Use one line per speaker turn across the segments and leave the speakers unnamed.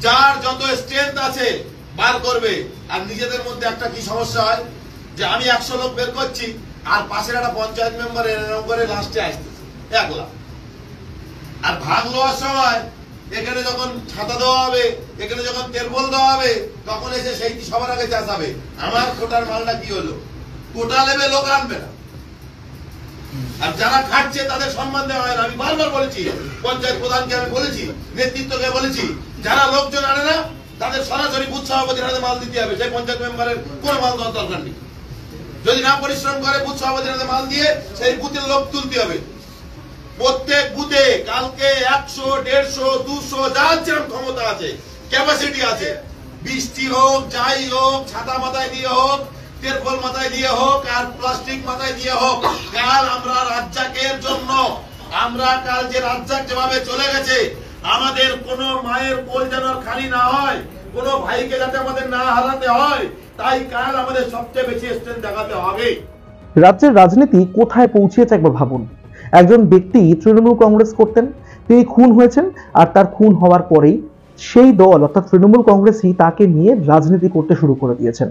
যার যত স্ট্রেংথ আছে বার করবে। আর নিজেদের মধ্যে একটা কি সমস্যা হয় যে আমি 100 লোক বের করছি আর পাশের একটা পঞ্চায়েত মেম্বার এরকম করে লাস্টে আসতেছে 1 লাখ। আর ভাগ লওয়ার সময় এখানে যখন ছাতা দেওয়া হবে, এখানে যখন তেলবল দেওয়া হবে, তখন এসে সেইটি সবার আগে চাষাবে আমার কোটার মালটা কি হলো। কোটা লেবে লোক আনবে না। আর যারা খাটছে তাদের সম্মান দেওয়া হয় না। আমি বারবার বলেছি, পঞ্চায়েত প্রধানকে আমি বলেছি, নেতৃত্বকে বলেছি, যারা লোকজন আনে না তাদের সরাসরি বুথ সভাপতির হাতে মাল দিতে হবে। সেই পঞ্চায়েত মেম্বারের কোনো মাল দেওয়ার দরকার নেই। যদি না পরিশ্রম করে বুথ সভাপতির হাতে মাল দিয়ে সেই বুথের লোক তুলতে হবে। প্রত্যেক বুথে কালকে 100, 150, 200 যার যেরকম ক্ষমতা আছে, ক্যাপাসিটি আছে, বৃষ্টি হোক, যাই হোক, ছাতা মাথায় দিয়ে হোক, তেরপল মাথায় দিয়ে হোক, আর প্লাস্টিক মাথায় দিয়ে হোক, কাল আমরা রাজ্জাকের জন্য, আমরা কাল যে রাজ্জাক যেভাবে চলে গেছে, আমাদের কোন মায়ের কোল যেন খালি না হয়, কোন ভাইকে যাতে আমাদের না হারাতে হয়, তাই কাল আমাদের সবচেয়ে বেশি স্ট্রেংথ দেখাতে হবে।
রাজ্যের রাজনীতি কোথায় পৌঁছেছে একবার ভাবুন। একজন ব্যক্তি তৃণমূল কংগ্রেস করতেন, তিনি খুন হয়েছেন, আর তার খুন হওয়ার পরেই সেই দল অর্থাৎ তৃণমূল কংগ্রেসই তাকে নিয়ে রাজনীতি করতে শুরু করে দিয়েছেন।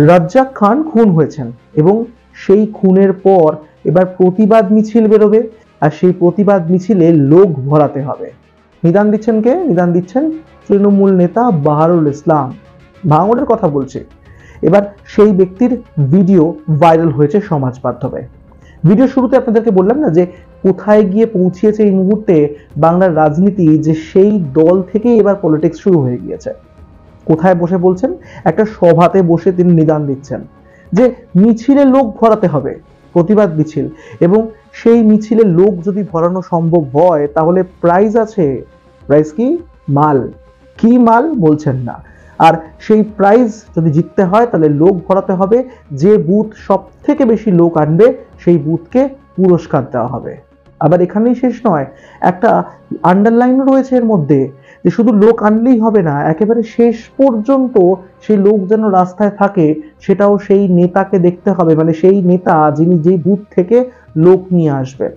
রাজ্জাক খান খুন হয়েছেন এবং সেই খুনের পর এবার প্রতিবাদ মিছিল বেরোবে, আর সেই প্রতিবাদ মিছিলে লোক ভরাতে হবে। নিদান দিচ্ছেন কে? নিদান দিচ্ছেন তৃণমূল নেতা বাহারুল ইসলাম। ভাঙড়ের কথা বলছে। এবার সেই ব্যক্তির ভিডিও ভাইরাল হয়েছে সমাজ মাধ্যমে। ভিডিও শুরুতে আপনাদেরকে বললাম না যে কোথায় গিয়ে পৌঁছিয়েছে এই মুহূর্তে বাংলার রাজনীতি, যে সেই দল থেকেই এবার পলিটিক্স শুরু হয়ে গিয়েছে। কোথায় বসে বলছেন? একটা সভাতে বসে তিনি নিদান দিচ্ছেন যে মিছিলে লোক ভরাতে হবে, প্রতিবাদ মিছিল, এবং সেই মিছিলে লোক যদি ভরানো সম্ভব হয় তাহলে প্রাইজ আছে। প্রাইজ কি? মাল। কি মাল বলছেন না। আর সেই প্রাইজ যদি জিততে হয় তাহলে লোক ভরাতে হবে, যে বুথ সব থেকে বেশি লোক আনবে সেই বুথকে পুরস্কার দেওয়া হবে। আবার এখানেই শেষ নয়, একটা আন্ডারলাইনও রয়েছে এর মধ্যে, যে শুধু লোক আনলেই হবে না, একেবারে শেষ পর্যন্ত সেই লোক যেন রাস্তায় থাকে সেটাও সেই নেতাকে দেখতে হবে, মানে সেই নেতা যিনি যেই বুথ থেকে লোক নিয়ে আসবেন।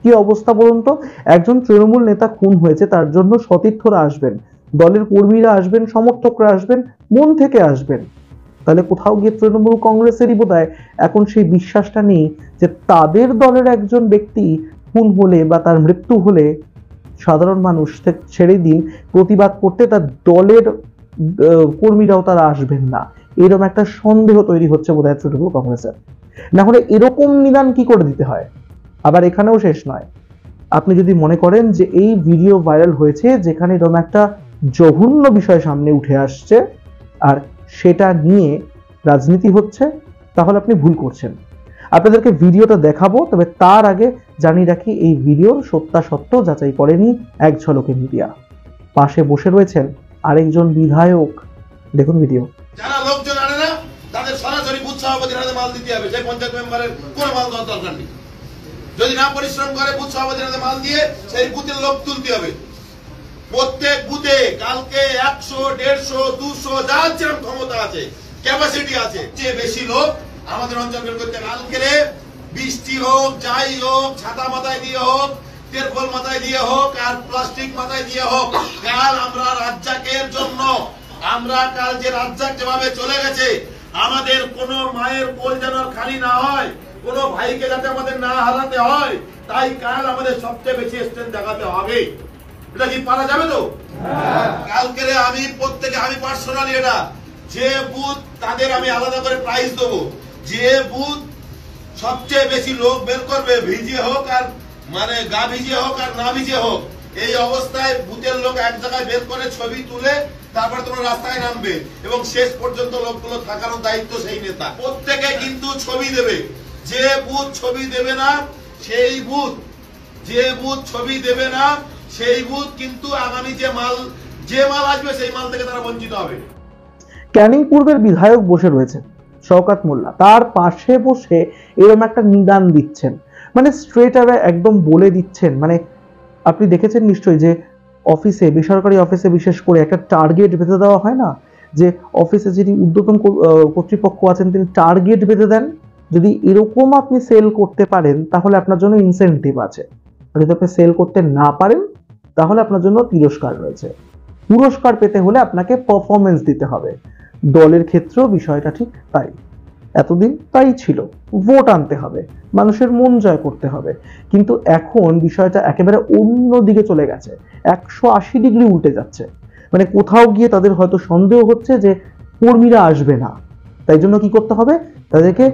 কি অবস্থা বলুন তো? একজন তৃণমূল নেতা খুন হয়েছে, তার জন্য সতীর্থরা আসবেন, দলের কর্মীরা আসবেন, সমর্থকরা আসবেন, মন থেকে আসবেন। তাহলে কোথাও গিয়ে তৃণমূল কংগ্রেসেরই বোধহয় এখন সেই বিশ্বাসটা নেই যে তাদের দলের একজন ব্যক্তি খুন হলে বা তার মৃত্যু হলে সাধারণ মানুষ ছেড়ে দিন প্রতিবাদ করতে, তার দলের কর্মীরাও তারা আসবেন না। এরকম একটা সন্দেহ তৈরি হচ্ছে বোধহয় তৃণমূল কংগ্রেসের। না হলে এরকম নিদান কি করে দিতে হয়? আবার এখানেও শেষ নয়, আপনি যদি মনে করেন যে এই ভিডিও ভাইরাল হয়েছে যেখানে এরকম একটা জঘন্য বিষয় সামনে উঠে আসছে আর সেটা নিয়ে রাজনীতি হচ্ছে, তাহলে আপনি ভুল করছেন। আপনাদেরকে ভিডিওটা দেখাবো, তবে তার আগে জানিয়ে রাখি এই ভিডিওর সত্যাসত্য যাচাই করেনি এক ঝলকে মিডিয়া। পাশে বসে রয়েছেন আরেকজন বিধায়ক, দেখুন ভিডিও।
যারা লোকজন আনে না তাদের সরাসরি বুথ সভাপতির হাতে মাল দিতে হবে। সেই পঞ্চায়েত মেম্বারের কোনো মাল দেওয়ার দরকার নেই। যদি না পরিশ্রম করে বুথ সভাপতির হাতে মাল দিয়ে সেই বুথের লোক তুলতে হবে। প্রত্যেক বুথে কালকে 100, 150, 200 যার যেরকম ক্ষমতা আছে, ক্যাপাসিটি আছে, যে বেশি লোক আমাদের অঞ্চল বের করতে। কালকে বৃষ্টি হোক, যাই হোক, ছাতা মাথায় দিয়ে হোক, তেরপল মাথায় দিয়ে হোক, আর প্লাস্টিক মাথায় দিয়ে হোক, কাল আমরা রাজ্জাকের জন্য, আমরা কাল যে রাজ্জাক যেভাবে চলে গেছে, আমাদের কোন মায়ের কোল যেন খালি না হয়, কোন ভাইকে যাতে আমাদের না হারাতে হয়, তাই কাল আমাদের সবচেয়ে বেশি স্ট্রেংথ দেখাতে হবে। এটা কি পারা যাবে তো? কালকে আমি প্রত্যেকে, আমি পার্সোনালি এটা যে বুথ তাদের আমি আলাদা করে প্রাইজ দেবো। যে বুথ সবচেয়ে বেশি লোক বের করবে, ভিজে হোক আর মানে গা ভিজে হোক আর না ভিজে হোক, এই অবস্থায় বুথের লোক এক জায়গায় বের করে ছবি তুলে তারপর তোমরা রাস্তায় নামবে এবং শেষ পর্যন্ত লোকগুলো থাকার দায়িত্ব সেই নেতা। প্রত্যেকে কিন্তু ছবি দেবে। যে বুথ ছবি দেবে না সেই বুথ, যে বুথ ছবি দেবে না সেই বুথ কিন্তু আগামী যে মাল আসবে সেই মাল থেকে তারা বঞ্চিত হবে।
ক্যানিং পূর্বের বিধায়ক বসে রয়েছে শওকত মোল্লা, তার পাশে বসে এরকম একটা নিদান দিচ্ছেন, মানে স্ট্রেট আওয়ে একদম বলে দিচ্ছেন। মানে আপনি দেখেছেন নিশ্চয়ই যে অফিসে, বেসরকারি অফিসে বিশেষ করে একটা টার্গেট বেঁধে দেওয়া হয় না, যে অফিসে যিনি ঊর্ধ্বতন কর্তৃপক্ষ আছেন তিনি টার্গেট বেঁধে দেন, যদি এরকম আপনি সেল করতে পারেন তাহলে আপনার জন্য ইনসেনটিভ আছে, আর যদি আপনি সেল করতে না পারেন তাহলে আপনার জন্য তিরস্কার রয়েছে। পুরস্কার পেতে হলে আপনাকে পারফরমেন্স দিতে হবে। দলের ক্ষেত্রেও বিষয়টা ঠিক তাই। এতদিন তাই ছিল, ভোট আনতে হবে, মানুষের মন জয় করতে হবে। কিন্তু এখন বিষয়টা একেবারে অন্য দিকে চলে গেছে, 180 ডিগ্রি উল্টে যাচ্ছে। মানে কোথাও গিয়ে তাদের হয়তো সন্দেহ হচ্ছে যে কর্মীরা আসবে না, তাই জন্য কি করতে হবে, তাদেরকে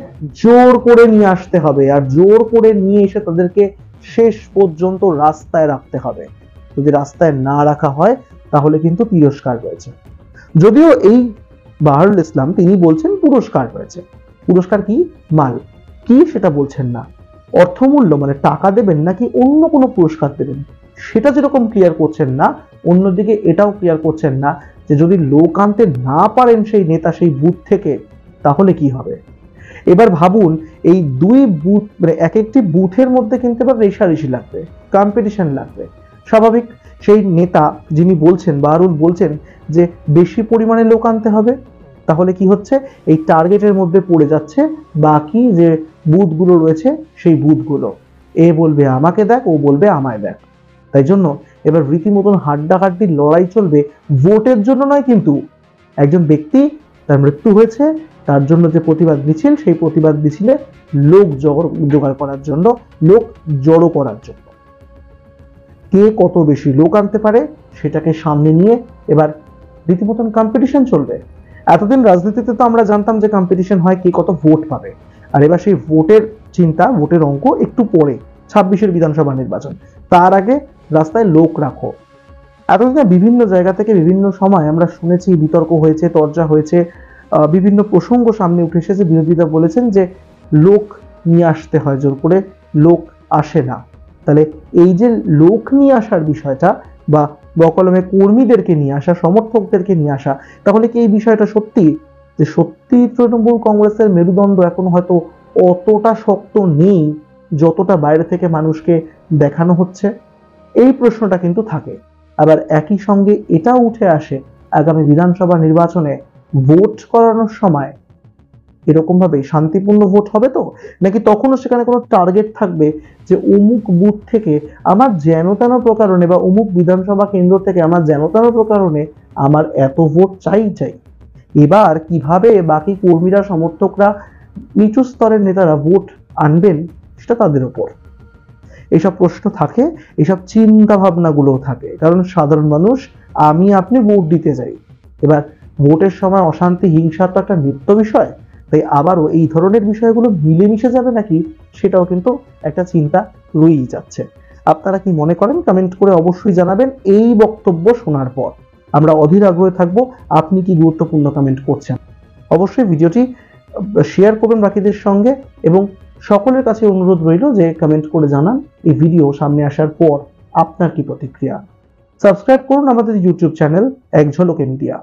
জোর করে নিয়ে আসতে হবে, আর জোর করে নিয়ে এসে তাদেরকে শেষ পর্যন্ত রাস্তায় রাখতে হবে। যদি রাস্তায় না রাখা হয় তাহলে কিন্তু তিরস্কার রয়েছে। যদিও এই বাহারুল ইসলাম তিনি বলছেন পুরস্কার রয়েছে। পুরস্কার কি? মাল। কি সেটা বলছেন না। অর্থমূল্য মানে টাকা দেবেন নাকি অন্য কোনো পুরস্কার দেবেন সেটা যেরকম ক্লিয়ার করছেন না, অন্যদিকে এটাও ক্লিয়ার করছেন না যে যদি লোক আনতে না পারেন সেই নেতা সেই বুথ থেকে তাহলে কি হবে। এবার ভাবুন, এই দুই বুথ মানে এক একটি বুথের মধ্যে কিন্তু এবার রেষারেষি লাগবে, কম্পিটিশন লাগবে। স্বাভাবিক, সেই নেতা যিনি বলছেন, বাহারুল বলছেন যে বেশি পরিমাণে লোক আনতে হবে, তাহলে কি হচ্ছে, এই টার্গেটের মধ্যে পড়ে যাচ্ছে বাকি যে বুথগুলো রয়েছে সেই বুথগুলো। এ বলবে আমাকে দেখ, ও বলবে আমায় দেখ। তাই জন্য এবার রীতিমতন হাড্ডাহাড্ডির লড়াই চলবে ভোটের জন্য নয়, কিন্তু একজন ব্যক্তি তার মৃত্যু হয়েছে, তার জন্য যে প্রতিবাদ মিছিল, সেই প্রতিবাদ মিছিলে লোক জোগাড় করার জন্য, লোক জড়ো করার জন্য। কে কত বেশি লোক আনতে পারে সেটাকে সামনে নিয়ে এবার রীতিমতন কম্পিটিশন চলবে। এতদিন রাজনীতিতে তো আমরা জানতাম যে কম্পিটিশন হয় কে কত ভোট পাবে, আর এবার সেই ভোটের চিন্তা, ভোটের অঙ্ক একটু পরে, 26-এর বিধানসভা নির্বাচন, তার আগে রাস্তায় লোক রাখো। এতদিন বিভিন্ন জায়গা থেকে বিভিন্ন সময় আমরা শুনেছি, বিতর্ক হয়েছে, চর্চা হয়েছে, বিভিন্ন প্রসঙ্গ সামনে উঠে এসেছে, বিরোধীরা বলেছেন যে লোক নিয়ে আসতে হয় জোর করে, লোক আসে না। তাহলে এই যে লোক নিয়ে আসার বিষয়টা, বা বকলমে কর্মীদেরকে নিয়ে আসা, সমর্থকদেরকে নিয়ে আসা, তাহলে কি এই বিষয়টা সত্যি যে সত্যি তৃণমূল কংগ্রেসের মেরুদণ্ড এখন হয়তো অতটা শক্ত নেই যতটা বাইরে থেকে মানুষকে দেখানো হচ্ছে? এই প্রশ্নটা কিন্তু থাকে। আবার একই সঙ্গে এটাও উঠে আসে, আগামী বিধানসভা নির্বাচনে ভোট করানোর সময় এরকম ভাবে শান্তিপূর্ণ ভোট হবে তো, নাকি তখনও সেখানে কোনো টার্গেট থাকবে যে অমুক বুথ থেকে আমার যেন তেন প্রকারণে, বা অমুক বিধানসভা কেন্দ্র থেকে আমার যেন তেন প্রকারণে আমার এত ভোট চাই। এবার কিভাবে বাকি কর্মীরা, সমর্থকরা, নিচু স্তরের নেতারা ভোট আনবেন সেটা তাদের উপর। এইসব প্রশ্ন থাকে, এইসব চিন্তা ভাবনাগুলো থাকে, কারণ সাধারণ মানুষ আমি আপনি ভোট দিতে যাই। এবার ভোটের সময় অশান্তি, হিংসা তো একটা নিত্য বিষয়, তাই আবারও এই ধরনের বিষয়গুলো মিলেমিশে যাবে নাকি সেটাও কিন্তু একটা চিন্তা রয়েই যাচ্ছে। আপনারা কি মনে করেন কমেন্ট করে অবশ্যই জানাবেন। এই বক্তব্য শোনার পর আমরা অধীর আগ্রহে থাকবো আপনি কি গুরুত্বপূর্ণ কমেন্ট করছেন। অবশ্যই ভিডিওটি শেয়ার করবেন বাকিদের সঙ্গে, এবং সকলের কাছে অনুরোধ রইল যে কমেন্ট করে জানান এই ভিডিও সামনে আসার পর আপনার কি প্রতিক্রিয়া। সাবস্ক্রাইব করুন আমাদের ইউটিউব চ্যানেল এক ঝলক ইন্ডিয়া।